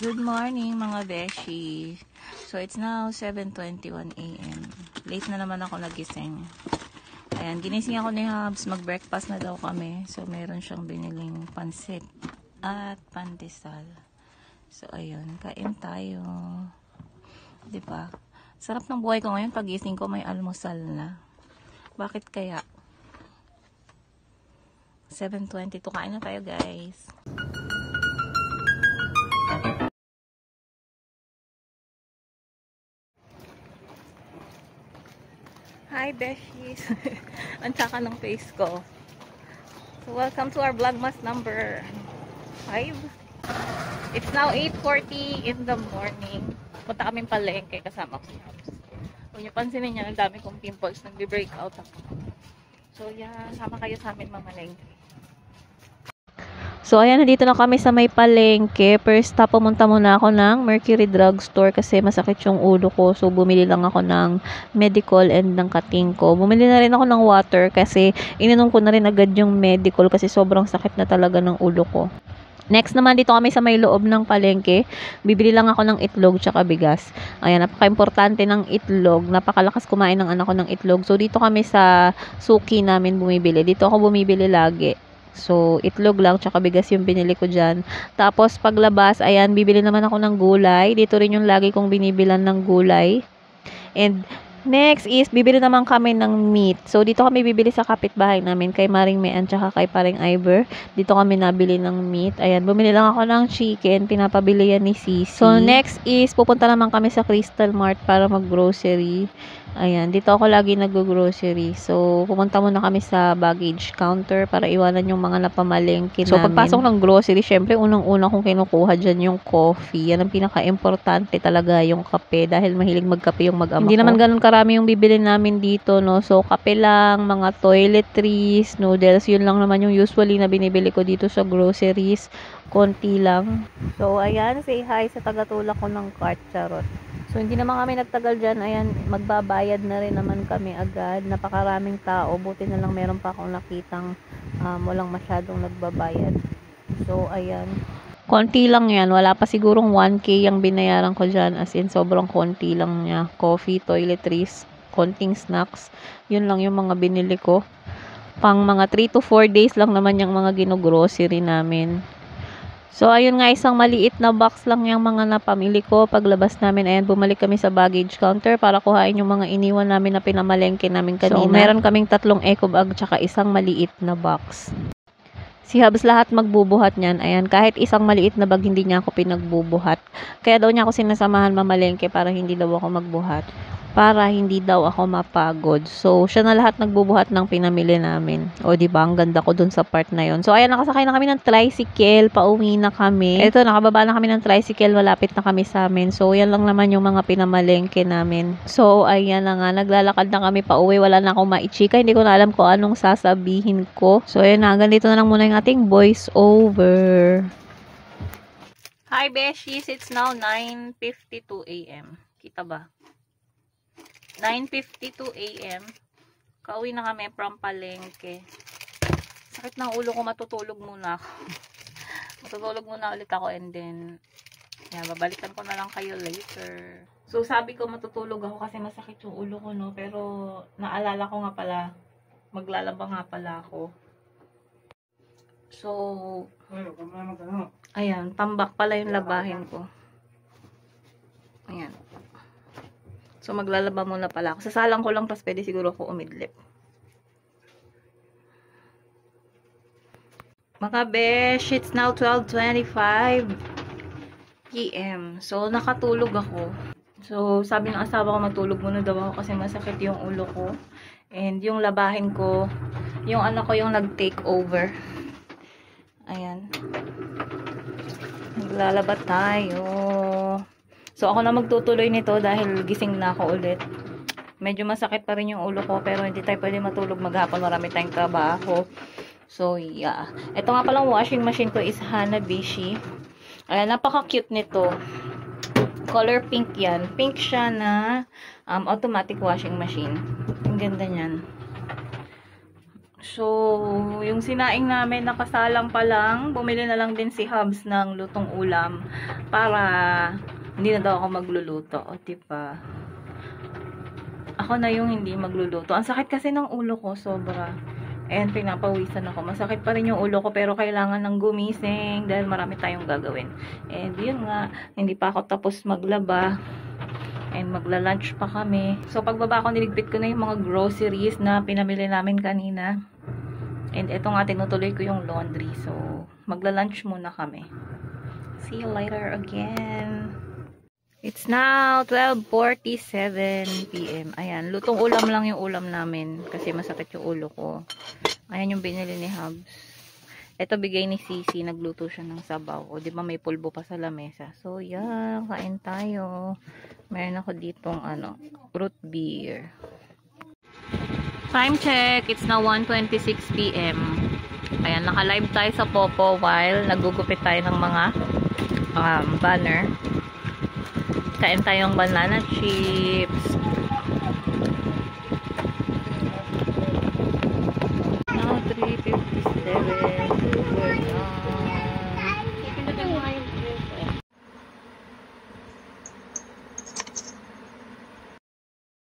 Good morning mga beshi. So it's now 7:21 AM. Late na naman ako nagising. Ayan, ginising ako ni Habs. Mag-breakfast na daw kami. So meron siyang biniling pansit at pandesal. So ayun, kain tayo. 'Di ba? Sarap ng buhay ko ngayon, pagising ko may almusal na. Bakit kaya? 7:22, kain na tayo guys. Hi beshies. Ang tsaka ng face ko. So welcome to our vlogmas number 5. It's now 8:40 in the morning. Punta kaming palengke kasama ko si Habs. Kung nyo pansinin niya, ang dami kong pimples, nagbe-breakout ako. So yeah, sama kayo sa amin mamalengke. So, ayan, nandito na kami sa may palengke. First stop, pumunta muna ako ng Mercury Drugstore kasi masakit yung ulo ko. So, bumili lang ako ng medical and ng kating ko. Bumili na rin ako ng water kasi ininom ko na rin agad yung medical kasi sobrang sakit na talaga ng ulo ko. Next naman, dito kami sa may loob ng palengke. Bibili lang ako ng itlog tsaka bigas. Ayan, napaka-importante ng itlog. Napakalakas kumain ng anak ko ng itlog. So, dito kami sa suki namin bumibili. Dito ako bumibili lagi. So, itlog lang, tsaka bigas yung binili ko dyan. Tapos, paglabas, ayan, bibili naman ako ng gulay. Dito rin yung lagi kong binibilan ng gulay. And, next is, bibili naman kami ng meat. So, dito kami bibili sa kapitbahay namin, kay Maring Mean, tsaka kay Paring Iver. Dito kami nabili ng meat. Ayan, bumili lang ako ng chicken, pinapabili yan ni Sisi. So, next is, pupunta naman kami sa Crystal Mart para mag-grocery. Ayan, dito ako lagi nag-grocery. So, pumunta muna kami sa baggage counter para iwanan yung mga napamalengke namin. So, pagpasok ng grocery, syempre, unang-una kong kinukuha dyan yung coffee. Yan ang pinaka-importante talaga, yung kape. Dahil mahilig magkape yung mag-ama ko. Hindi naman ganun karami yung bibili namin dito, no? So, kape lang, mga toiletries, noodles, yun lang naman yung usually na binibili ko dito sa groceries. Konti lang. So, ayan, say hi sa tagatulak ko ng cart, charot. So, hindi naman kami nagtagal dyan. Ayan, magbabayad na rin naman kami agad. Napakaraming tao. Buti na lang meron pa akong nakitang walang masyadong nagbabayad. So, ayan. Konti lang yan. Wala pa sigurong 1K yung binayaran ko dyan. As in, sobrang konti lang niya. Coffee, toiletries, konting snacks. Yun lang yung mga binili ko. Pang mga 3 to 4 days lang naman yung mga ginugrocery namin. So, ayun nga, isang maliit na box lang yung mga napamili ko. Paglabas namin, ayan, bumalik kami sa baggage counter para kuhain yung mga iniwan namin na pinamalengke namin kanina. So, meron kaming 3 eco bag tsaka isang maliit na box. Si Habs lahat magbubuhat niyan. Ayan, kahit isang maliit na bag, hindi niya ako pinagbubuhat. Kaya daw niya ako sinasamahan mamalengke para hindi daw ako magbuhat. Para hindi daw ako mapagod. So, siya na lahat nagbubuhat ng pinamili namin. O, diba? Ang ganda ko dun sa part na yon. So, ayan, nakasakay na kami ng tricycle. Pauwi na kami. Ito, nakababa na kami ng tricycle. Malapit na kami sa amin. So, yan lang naman yung mga pinamalengke namin. So, ayan na nga. Naglalakad na kami pauwi. Wala na akong maichika. Hindi ko na alam kung anong sasabihin ko. So, ayan na. Ganito na lang muna yung ating voice over. Hi, beshies. It's now 9:52 AM. Kita ba? 9:52 AM. Kauwi na kami from palengke. Sakit ng ulo ko, matutulog muna ako. Matutulog muna ulit ako and then babalikan ko na lang kayo later. So, sabi ko matutulog ako kasi masakit yung ulo ko, no? Pero, naalala ko nga pala, maglalaba nga pala ako. So, ayan, tambak pala yung labahin ko. Ayan. So, maglalaba muna pala ako. Sasalang ko lang, tapos pwede siguro ako umidlip. Mga besh, it's now 12:25 PM. So, nakatulog ako. So, sabi ng asawa ko, matulog muna daw ako kasi masakit yung ulo ko. And yung labahin ko, yung anak ko yung nag-take over. Ayan. Maglalaba tayo. So, ako na magtutuloy nito dahil gising na ako ulit. Medyo masakit pa rin yung ulo ko pero hindi tayo pwede matulog maghapon. Marami tayong trabaho. So, yeah. Ito nga palang washing machine ko is Hanabishi. Ayan, napaka-cute nito. Color pink yan. Pink siya na automatic washing machine. Ang ganda niyan. So, yung sinaing namin nakasalang pa lang, bumili na lang din si Hubs ng lutong ulam para hindi na daw ako magluluto. O, diba? Ako na yung hindi magluluto. Ang sakit kasi ng ulo ko, sobra. And pinapawisan ako. Masakit pa rin yung ulo ko pero kailangan ng gumising dahil marami tayong gagawin. And yun nga, hindi pa ako tapos maglaba. And magla-lunch pa kami. So, pagbaba ko, niligpit ko na yung mga groceries na pinamili namin kanina. And eto nga, tinutuloy ko yung laundry. So, magla-lunch muna kami. See you later again. It's now 12:47 PM. Ayan, lutong ulam lang yung ulam namin. Kasi masakit yung ulo ko. Ayan yung binili ni Hubs. Ito bigay ni Sisi. Nagluto siya ng sabaw. O, di ba may pulbo pa sa lamesa. So, yeah, kain tayo. Meron ako ditong, root beer. Time check. It's now 1:26 PM. Ayan, naka-live tayo sa Popo while nagugupit tayo ng mga banner. Kain tayong banana chips.